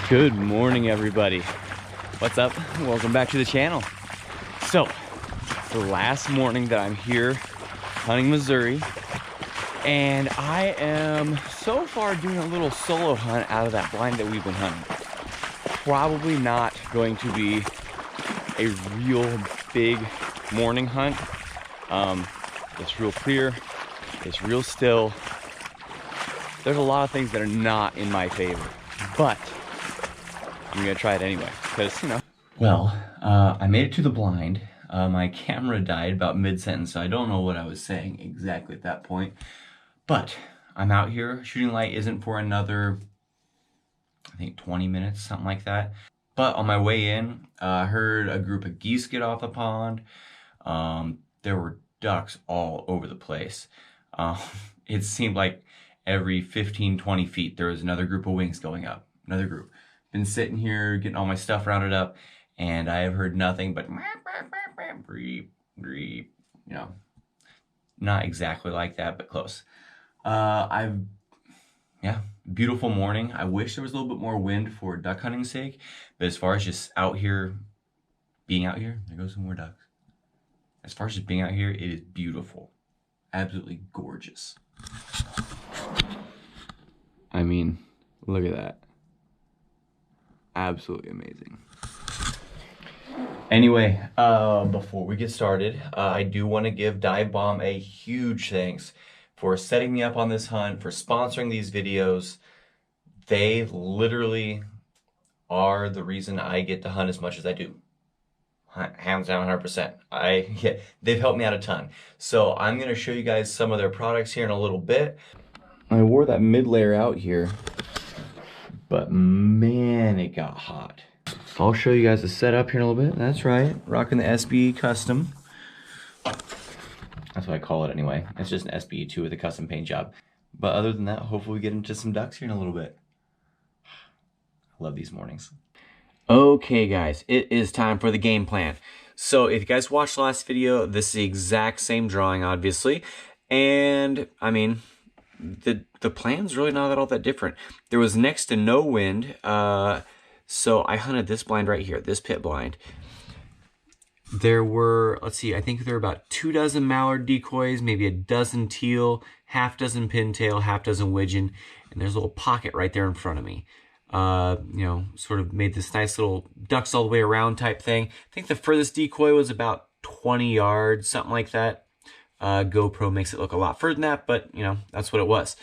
Good morning, everybody. What's up? Welcome back to the channel. So, the last morning that I'm here hunting Missouri, and I am so far doing a little solo hunt out of that blind that we've been hunting. Probably not going to be a real big morning hunt. It's real clear, it's real still. There's a lot of things that are not in my favor, but I'm gonna try it anyway, because, you know. Well, I made it to the blind. My camera died about mid-sentence, so I don't know what I was saying exactly at that point. But I'm out here. Shooting light isn't for another, I think, 20 minutes, something like that. But on my way in, I heard a group of geese get off the pond. There were ducks all over the place. It seemed like every 15-20 feet there was another group of wings going up, another group. Been sitting here getting all my stuff rounded up, and I have heard nothing but breep, breep, you know, not exactly like that, but close. Yeah, beautiful morning. I wish there was a little bit more wind for duck hunting's sake, but as far as just out here, being out here, there goes some more ducks. As far as just being out here, it is beautiful. Absolutely gorgeous. I mean, look at that. Absolutely amazing. Anyway, before we get started, I do want to give Dive Bomb a huge thanks for setting me up on this hunt, for sponsoring these videos. They literally are the reason I get to hunt as much as I do. Hands down, 100%. Yeah, they've helped me out a ton. So I'm going to show you guys some of their products here in a little bit. I wore that mid layer out here, but man, it got hot. I'll show you guys the setup here in a little bit. That's right, rocking the SBE Custom. That's what I call it anyway. It's just an SBE2 with a custom paint job. But other than that, hopefully we get into some ducks here in a little bit. I love these mornings. Okay guys, it is time for the game plan. So if you guys watched the last video, this is the exact same drawing, obviously. And I mean, the plan's really not all that different. There was next to no wind, so I hunted this blind right here, this pit blind. There were, let's see, I think there were about 24 mallard decoys, maybe a dozen teal, half dozen pintail, half dozen widgeon, and there's a little pocket right there in front of me. You know, sort of made this nice little ducks all the way around type thing. I think the furthest decoy was about 20 yards, something like that. GoPro makes it look a lot further than that, but you know, that's what it was.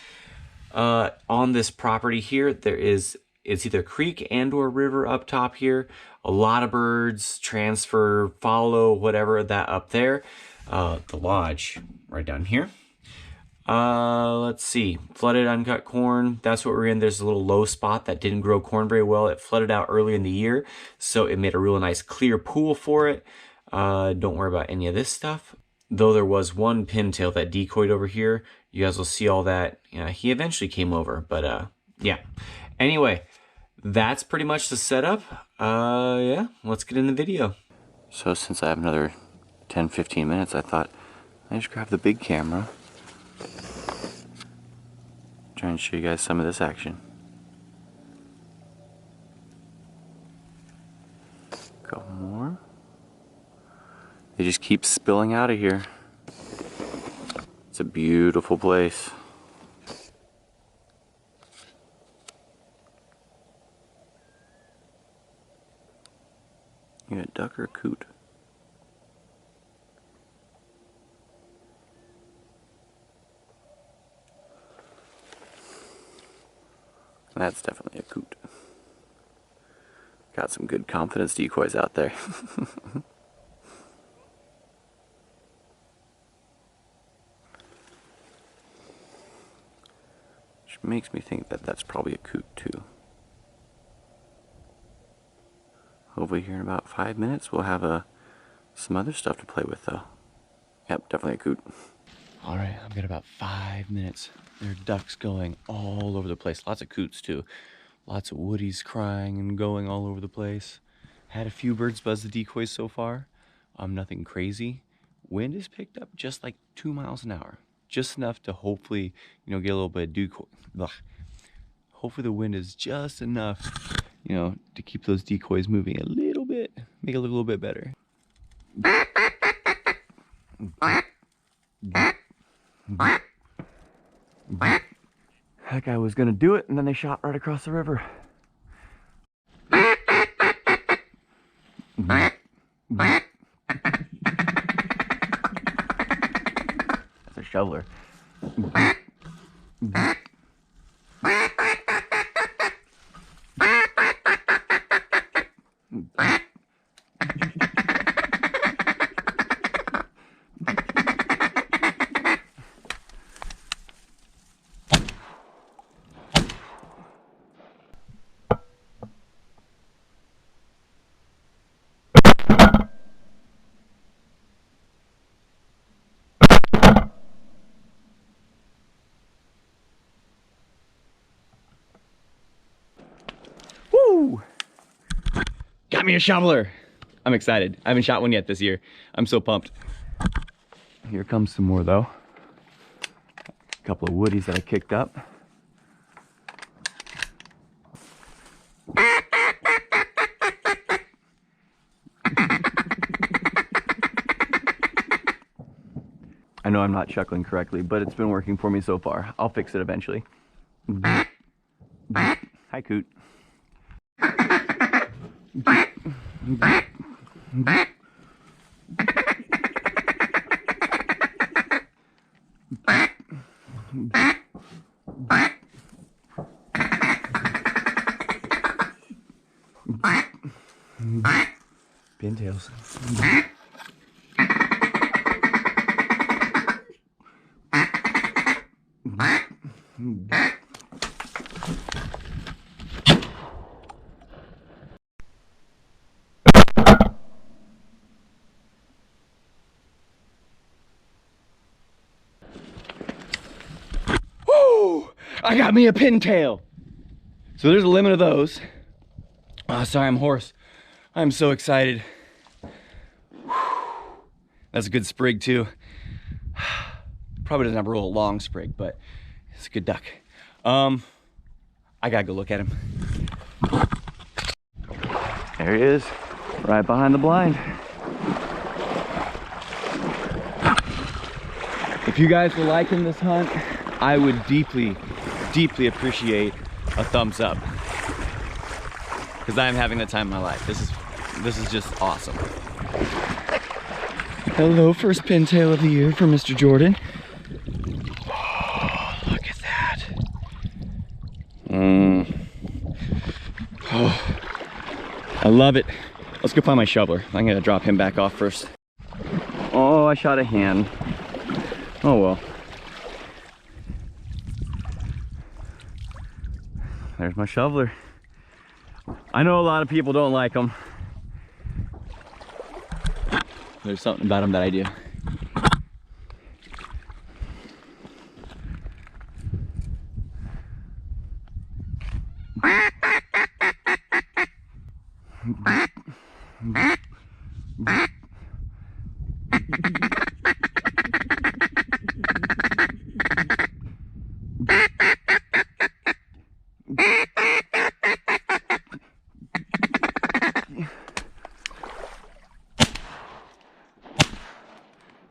On this property here, it's either creek and or river up top here. A lot of birds, transfer, follow, whatever that up there. The lodge right down here. Let's see, flooded uncut corn. That's what we're in. There's a little low spot that didn't grow corn very well. It flooded out early in the year, so it made a real nice clear pool for it. Don't worry about any of this stuff. Though there was one pintail that decoyed over here. You guys will see all that. He eventually came over, but yeah. Anyway, that's pretty much the setup. Yeah, let's get in the video. So since I have another 10-15 minutes, I thought I just grab the big camera. Try and show you guys some of this action. Couple more. They just keep spilling out of here. It's a beautiful place. You got a duck or a coot? That's definitely a coot. Got some good confidence decoys out there. Which makes me think that that's probably a coot too. Hopefully here in about 5 minutes we'll have some other stuff to play with though. Yep, definitely a coot. Alright, I've got about 5 minutes. There are ducks going all over the place. Lots of coots too. Lots of woodies crying and going all over the place. Had a few birds buzz the decoys so far. Nothing crazy. Wind is picked up just like 2 miles an hour. Just enough to hopefully, you know, get a little bit of decoy. Ugh. Hopefully the wind is just enough you know, to keep those decoys moving a little bit, make it look a little bit better. That guy was gonna do it, and then they shot right across the river. That's a shoveler. Woo! Got me a shoveler. I'm excited. I haven't shot one yet this year. I'm so pumped. Here comes some more though. A couple of woodies that I kicked up. I know I'm not chuckling correctly, but it's been working for me so far. I'll fix it eventually. Hi, Coot. Pintails. Woo! I got me a pintail. So there's a limit of those. Oh, sorry, I'm hoarse. I'm so excited. That's a good sprig too. Probably doesn't have a real long sprig, but it's a good duck. I gotta go look at him. There he is, right behind the blind. If you guys were liking this hunt, I would deeply, deeply appreciate a thumbs up, because I'm having the time of my life. This is just awesome. Hello, first pintail of the year for Mr. Jordan. Oh, look at that. Oh, I love it. Let's go find my shoveler. I'm gonna drop him back off first. Oh, I shot a hand. Oh well. There's my shoveler. I know a lot of people don't like them. There's something about them that I do.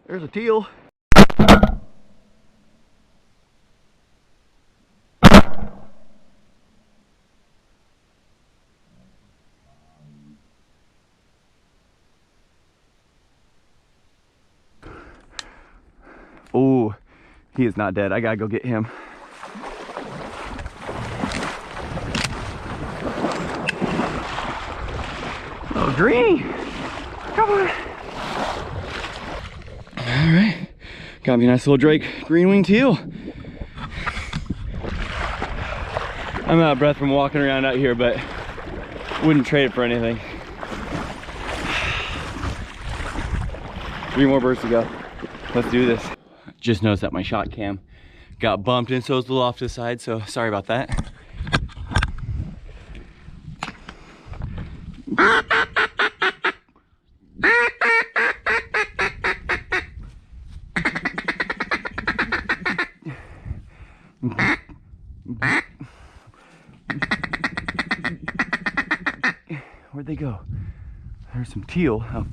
There's a teal. Oh, he is not dead. I gotta go get him. Oh, Greenie, come on. All right, got me a nice little Drake green wing teal. I'm out of breath from walking around out here, but wouldn't trade it for anything. 3 more birds to go. Let's do this. Just noticed that my shot cam got bumped and so it's a little off to the side, so sorry about that. Where'd they go? There's some teal. Oh.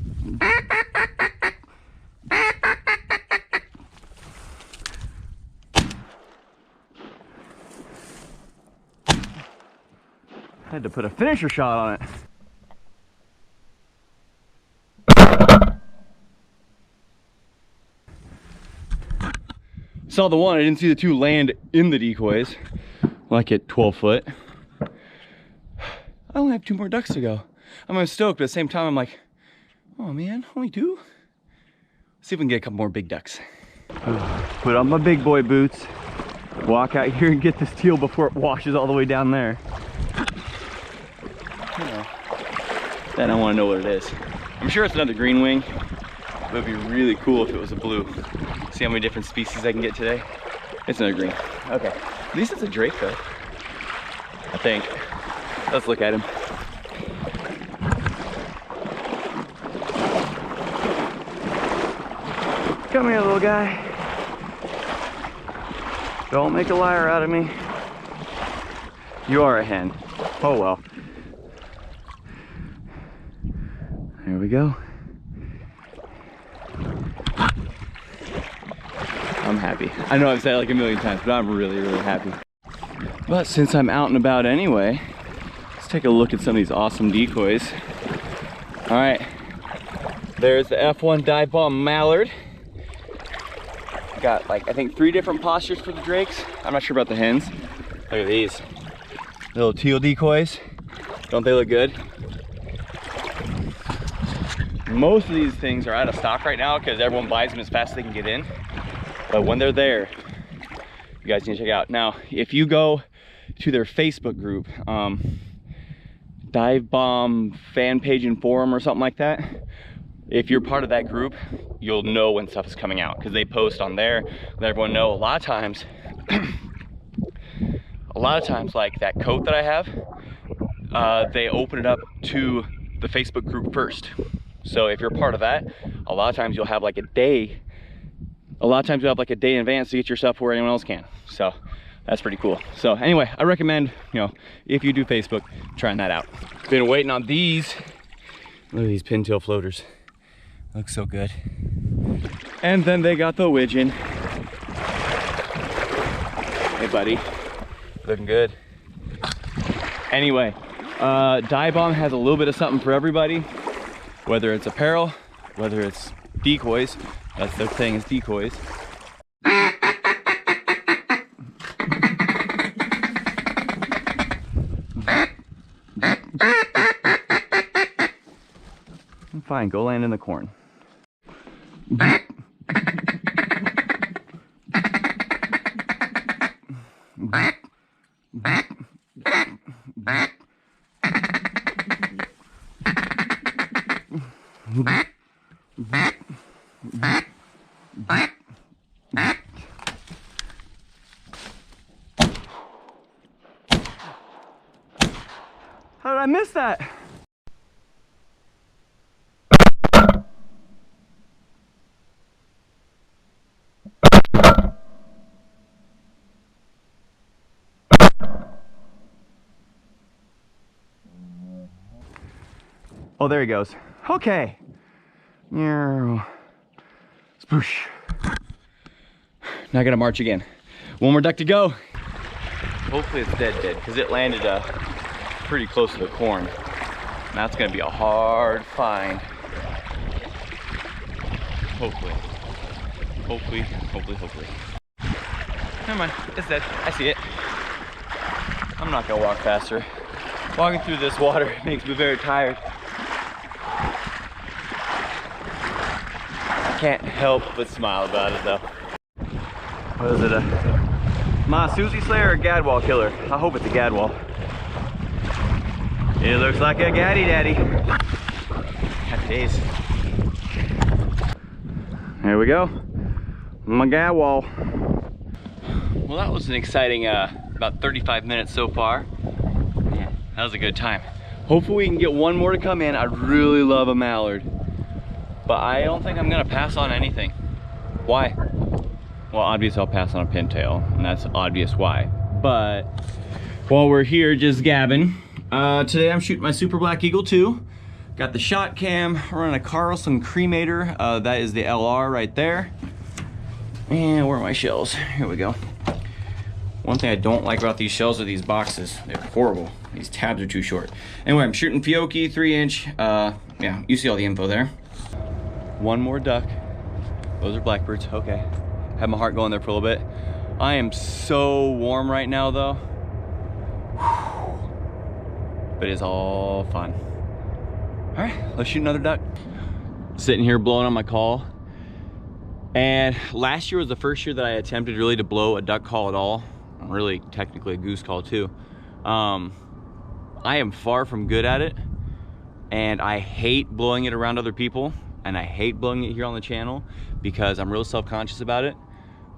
Had to put a finisher shot on it. Saw the one, I didn't see the two land in the decoys, like at 12 foot. I only have 2 more ducks to go. I'm stoked, but at the same time I'm like, oh man, only 2? Let's see if we can get a couple more big ducks. Put on my big boy boots, walk out here and get this teal before it washes all the way down there. You know, then I want to know what it is. I'm sure it's another green wing. It would be really cool if it was a blue. See how many different species I can get today? It's another green. Okay. At least it's a drake though, I think. Let's look at him. Come here, little guy. Don't make a liar out of me. You are a hen. Oh well. There we go. I'm happy. I know I've said it like a million times, but I'm really, really happy. But since I'm out and about anyway, let's take a look at some of these awesome decoys. All right, there's the F1 dive bomb mallard. Got like, I think 3 different postures for the drakes. I'm not sure about the hens. Look at these little teal decoys. Don't they look good? Most of these things are out of stock right now because everyone buys them as fast as they can get in. But when they're there, you guys need to check out. Now, if you go to their Facebook group, Dive Bomb fan page and forum or something like that, if you're part of that group, you'll know when stuff is coming out because they post on there, let everyone know. A lot of times like that coat that I have, they open it up to the Facebook group first. So if you're part of that, a lot of times you'll have like a day in advance to get your stuff where anyone else can. So that's pretty cool. So anyway, I recommend, you know, if you do Facebook, trying that out. Been waiting on these. Look at these pintail floaters. Looks so good. And then they got the widgeon. Hey buddy, looking good. Anyway, Dive Bomb has a little bit of something for everybody. Whether it's apparel, whether it's decoys, that's their thing, is decoys. Fine, go land in the corn. How did I miss that? Oh, there he goes. Okay. Spoosh. Now I gotta march again. One more duck to go. Hopefully it's dead, because it landed pretty close to the corn. Now it's gonna be a hard find. Hopefully. Never mind, it's dead. I see it. I'm not gonna walk faster. Walking through this water makes me very tired. I can't help but smile about it though. What is it, my Susie Slayer or Gadwall killer? I hope it's a Gadwall. It looks like a Gaddy Daddy. Happy days. There we go. My Gadwall. Well, that was an exciting about 35 minutes so far. Man, that was a good time. Hopefully we can get one more to come in. I really love a mallard, but I don't think I'm gonna pass on anything. Why? Well, obviously I'll pass on a pintail, and that's obvious why. But while we're here just gabbing, Today I'm shooting my Super Black Eagle 2. Got the shot cam, running a Carlson cremator. That is the LR right there. And where are my shells? Here we go. One thing I don't like about these shells are these boxes. They're horrible. These tabs are too short. Anyway, I'm shooting Fiocchi 3-inch. Yeah, you see all the info there. One more duck. Those are blackbirds, okay. Had my heart going there for a little bit. I am so warm right now though. But it's all fun. All right, let's shoot another duck. Sitting here blowing on my call. And last year was the first year that I attempted really to blow a duck call at all. Really technically a goose call too. I am far from good at it. And I hate blowing it around other people. And I hate blowing it here on the channel because I'm real self-conscious about it.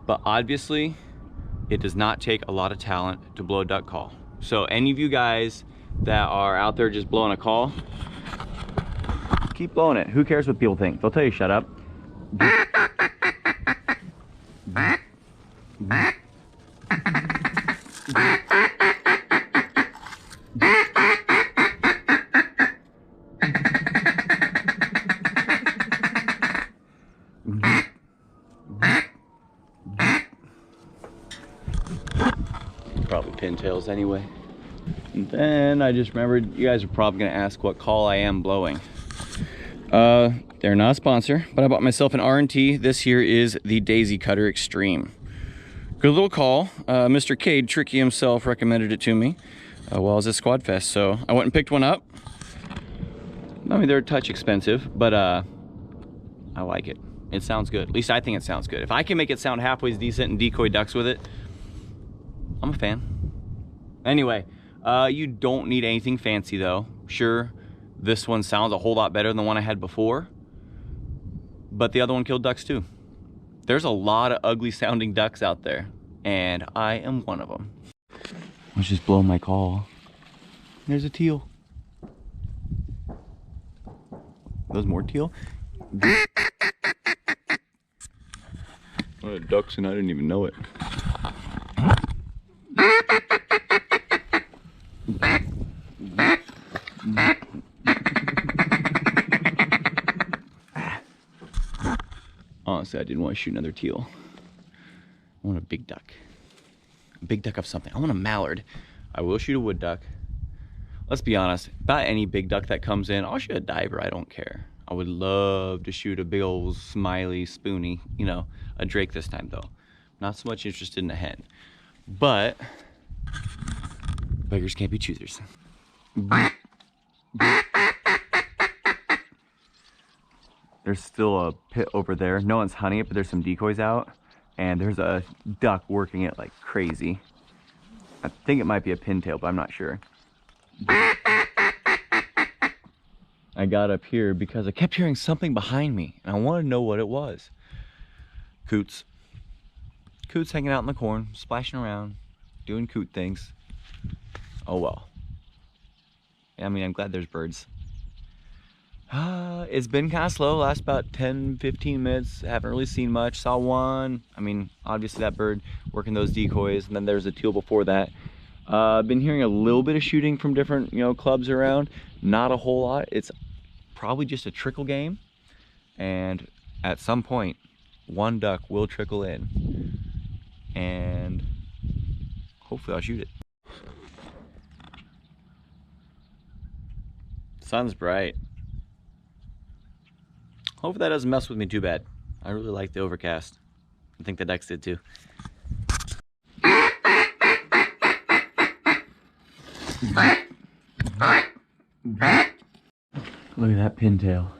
But obviously, it does not take a lot of talent to blow a duck call. So any of you guys that are out there just blowing a call, keep blowing it. Who cares what people think? They'll tell you shut up. Probably pintails anyway. And then I just remembered you guys are probably gonna ask what call I am blowing. They're not a sponsor, but I bought myself an R&T. This here is the Daisy Cutter Extreme. Good little call. Mr. Cade, Tricky himself, recommended it to me while I was at Squad Fest. So I went and picked one up. I mean, they're a touch expensive, but I like it. It sounds good. At least I think it sounds good. If I can make it sound halfway decent and decoy ducks with it, I'm a fan. Anyway, you don't need anything fancy though. Sure, this one sounds a whole lot better than the one I had before, but the other one killed ducks too. There's a lot of ugly sounding ducks out there, and I am one of them. Let's just blow my call. There's a teal. Those more teal? What, ducks and I didn't even know it. Honestly, I didn't want to shoot another teal. I want a big duck. A big duck of something. I want a mallard. I will shoot a wood duck. Let's be honest, about any big duck that comes in, I'll shoot a diver, I don't care. I would love to shoot a big old smiley spoony, you know, a drake this time though. Not so much interested in a hen. But beggars can't be choosers. There's still a pit over there. No one's hunting it, but there's some decoys out. And there's a duck working it like crazy. I think it might be a pintail, but I'm not sure. I got up here because I kept hearing something behind me, and I wanted to know what it was. Coots. Coots hanging out in the corn, splashing around, doing coot things. Oh well. I mean, I'm glad there's birds. It's been kind of slow, last about 10-15 minutes. Haven't really seen much. Saw one. I mean, obviously that bird working those decoys, and then there's a teal before that. Been hearing a little bit of shooting from different, you know, clubs around. Not a whole lot. It's probably just a trickle game, and at some point one duck will trickle in, and hopefully I'll shoot it. Sun's bright. Hopefully that doesn't mess with me too bad. I really like the overcast. I think the ducks did too. Look at that pintail.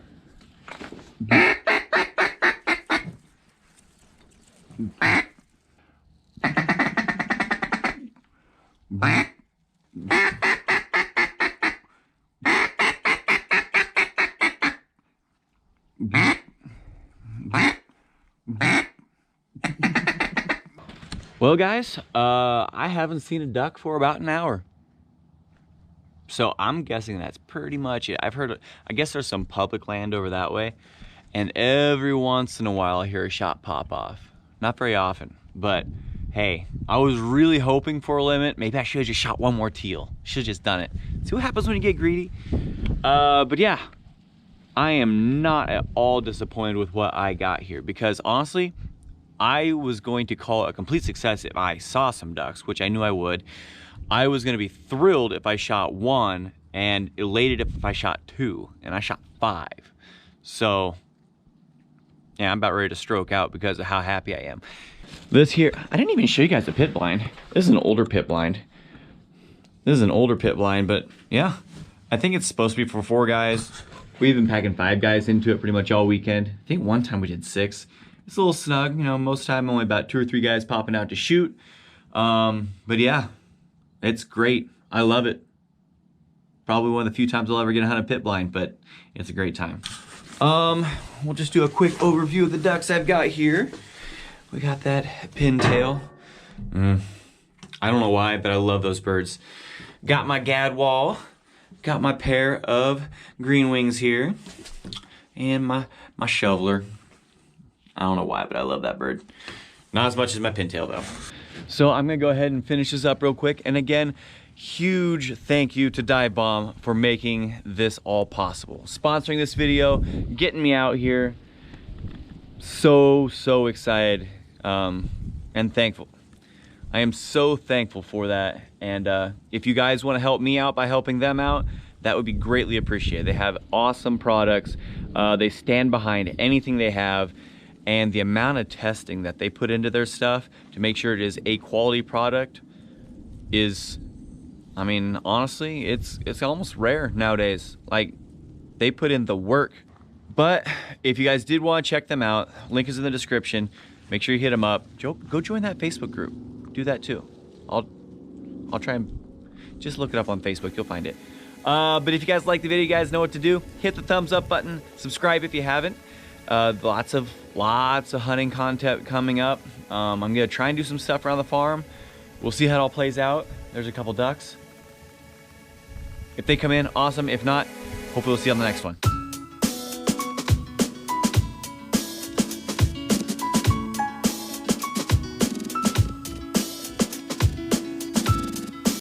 Well guys, I haven't seen a duck for about an hour. So I'm guessing that's pretty much it. I've heard, I guess there's some public land over that way, and every once in a while I hear a shot pop off. Not very often, but hey, I was really hoping for a limit. Maybe I should have just shot one more teal. Should have just done it. See what happens when you get greedy. But yeah, I am not at all disappointed with what I got here, because honestly, I was going to call it a complete success if I saw some ducks, which I knew I would. I was going to be thrilled if I shot 1 and elated if I shot 2, and I shot 5. So yeah, I'm about ready to stroke out because of how happy I am. This here, I didn't even show you guys the pit blind. This is an older pit blind. But yeah, I think it's supposed to be for 4 guys. We've been packing 5 guys into it pretty much all weekend. I think one time we did 6. It's a little snug, you know, most of the time only about 2 or 3 guys popping out to shoot. But yeah, it's great. I love it. Probably one of the few times I'll ever get to hunt a pit blind, but it's a great time. We'll just do a quick overview of the ducks I've got here. We got that pintail. I don't know why, but I love those birds. Got my gadwall. Got my pair of green wings here. And my shoveler. I don't know why, but I love that bird. Not as much as my pintail though. So I'm gonna go ahead and finish this up real quick. And again, huge thank you to Dive Bomb for making this all possible. Sponsoring this video, getting me out here. So excited and thankful. I am so thankful for that. And if you guys want to help me out by helping them out, that would be greatly appreciated. They have awesome products. They stand behind anything they have. And the amount of testing that they put into their stuff to make sure it is a quality product is, I mean, honestly, it's almost rare nowadays. Like, they put in the work. But if you guys did want to check them out, link is in the description. Make sure you hit them up. Go join that Facebook group. Do that too. I'll try and just look it up on Facebook. You'll find it. But if you guys like the video, you guys know what to do. Hit the thumbs up button. Subscribe if you haven't. Lots of hunting content coming up. I'm gonna try and do some stuff around the farm. We'll see how it all plays out. There's a couple ducks. If they come in, awesome. If not, hopefully we'll see you on the next one.